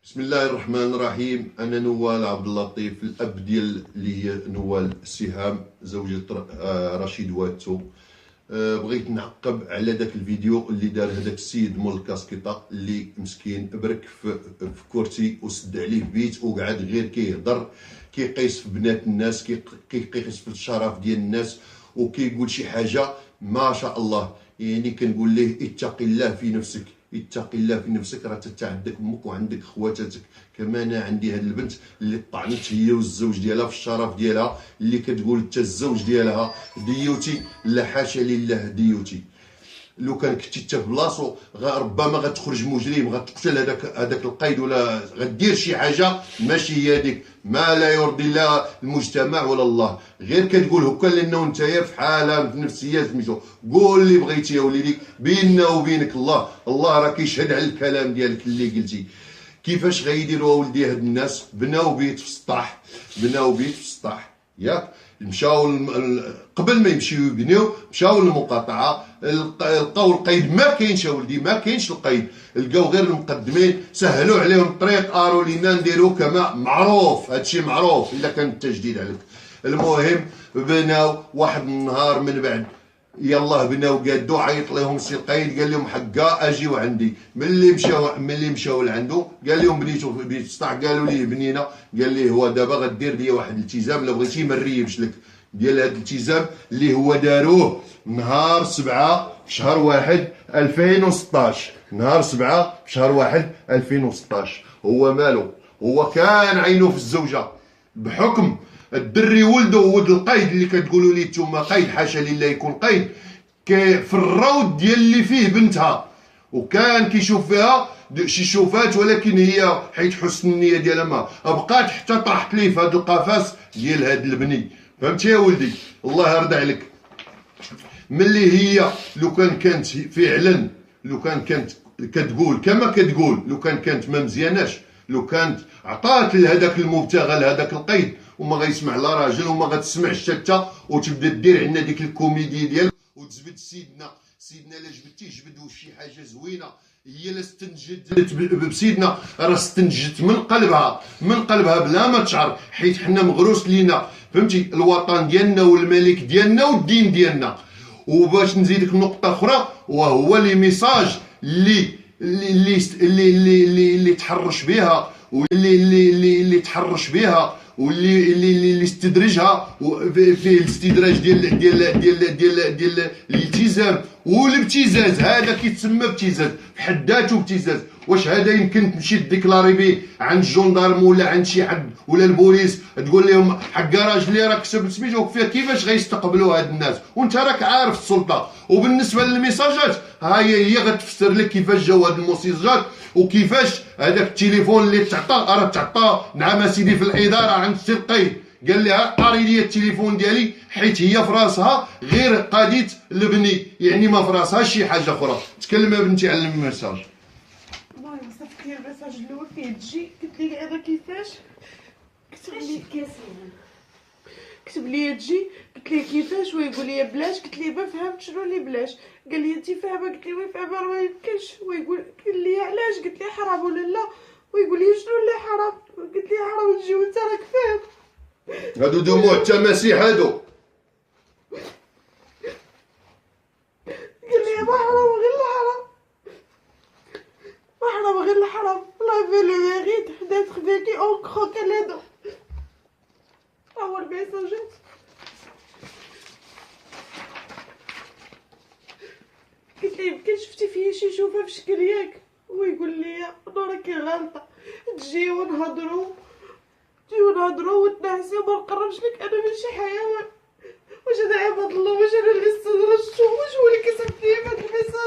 بسم الله الرحمن الرحيم. انا نوال عبد اللطيف، الاب ديال اللي هي نوال السهام زوجة رشيد واتو. بغيت نعقب على داك الفيديو اللي دار هذاك السيد مول الكاسكيطه اللي مسكين برك في كورتي وسد عليه بيت وقعد غير كيهضر، كيقيس في بنات الناس، كيقيس في الشرف ديال الناس وكيقول شي حاجه ما شاء الله. يعني كنقول ليه اتق الله في نفسك، اتق الله في نفسك، راه انت عندك امك وعندك خواتاتك. كما انا عندي هاد البنت اللي طعنت هي والزوج ديالها في الشرف ديالها، اللي كتقول حتى الزوج ديالها ديوتي. لا حاشا لله ديوتي. لو كان كنتي انت في بلاصتو ربما غتخرج مجرم، غتقتل هذاك القيد، ولا غدير شي حاجه ماشي هي هذيك، ما لا يرضي الله المجتمع ولا الله. غير كتقول هكا لانه نتايا في حاله في نفسيه سميتو. قول اللي بغيتي يا وليدي، بيننا وبينك الله راه كيشهد على الكلام ديالك اللي قلتي. كيفاش غيديروا ولدي هاد الناس؟ بناو بيت في السطاح، بناو بيت في السطاح ياك، مشاو قبل ما يمشيو يبنيو مشاو للمقاطعه، لقاو القيد ما كاينش يا ولدي، ما كاينش القيد. لقاو غير المقدمين سهلوا عليهم الطريق، قالوا لينا نديرو كما معروف، هادشي معروف الا كان التجديد عليك. المهم بناو واحد النهار من بعد يلاه بناو قادو، عيط لهم سي القايد قال لهم حقا اجيو عندي. ملي مشاو لعندو قال لهم بنيتو في بيت السطح، قالوا ليه بنينا. قال ليه هو دابا غدير ليا واحد الالتزام، لا بغيتي ما نريبش لك ديال هاد الالتزام اللي هو داروه نهار 7 في شهر 1 2016. نهار 7 في شهر 1 2016. هو مالو؟ هو كان عينه في الزوجه بحكم الدري ولده ولد القيد اللي كتقولوا لي نتوما قيد، حاشا لله يكون قيد، في الروض ديال اللي فيه بنتها، وكان كيشوف فيها شي شوفات، ولكن هي حيت حسن النيه ديالها ما بقات حتى طرحت ليه في هذا القفص ديال هذا البني. فهمتي يا ولدي؟ الله يرضى عليك. ملي هي لو كانت فعلا، لو كانت كتقول كما كتقول، لو كانت ما مزياناش، لو كانت عطات لهذاك المبتغى لهذاك القيد وما غيسمع لا راجل وما غتسمعش حتى، وتبدا دير عندنا ديك الكوميدي ديال وتجبد سيدنا لا جبدتيه جبدو شي حاجه زوينه. هي لا استنجدت بسيدنا، راه استنجدت من قلبها بلا ما تشعر، حيت حنا مغروس لينا فهمتي الوطن ديالنا والملك ديالنا والدين ديالنا. وباش نزيدك نقطه اخرى، وهو لي ميساج اللي تحرش بها، واللي تحرش بها، واللي استدرجها في الاستدراج ديال الالتزام والابتزاز. هذا كيتسمى ابتزاز بحد ذاته، ابتزاز. واش هذا يمكن تمشي تديكلاري به عند الجندارم ولا عند شي حد ولا البوليس، تقول لهم حق راجلي راه كتب سميتو فيها؟ كيفاش غيستقبلوا هاد الناس وانت راك عارف السلطه؟ وبالنسبه للميساجات، ها هي غتفسر لك كيفاش جاو هاد الميساجات، وكيفاش هذاك التليفون اللي تعطى نعم سيدي في الاداره عند السي القيد، قال لها قاري لي التليفون ديالي، حيت هي في راسها غير قاديت البني، يعني ما في راسها شي حاجه اخرى. تكلم يا بنتي على الميساج. المهم صافي ديال الميساج الاول فيه تجي، قلت لي هذا كيفاش كتب لي تجي، قلت ليه كيفاش، ويقول لي بلاش، قلت ليه ما فهمت شنو اللي بلاش. قال لي انت فاهمه؟ قلت ليه وي فاهمه، راه ما يمكنش. ويقول قال لي علاش؟ قلت ليه حرام ولا لا؟ ويقول لي شنو اللي حرام؟ قلت ليه حرام تجي وانت راك فاهم. هادو دموع التماسيح هادو. قال لي ما حرام غير الحرام، ما حرام غير الحرام. لا في لو ميريت حدات خفيكي اون كروكي لي دو. أول ميساجات قلت ليه يمكن شفتي فيه شي شوفه في شكل ياك؟ ويقول لي انا راكي غالطه، تجي ونهضرو ونتنعسو، ما نقربش لك، انا ماشي حيوان. واش انا عباد الله؟ واش انا اللي استدرجتو؟ واش هو اللي كتب لي هاد الميساج؟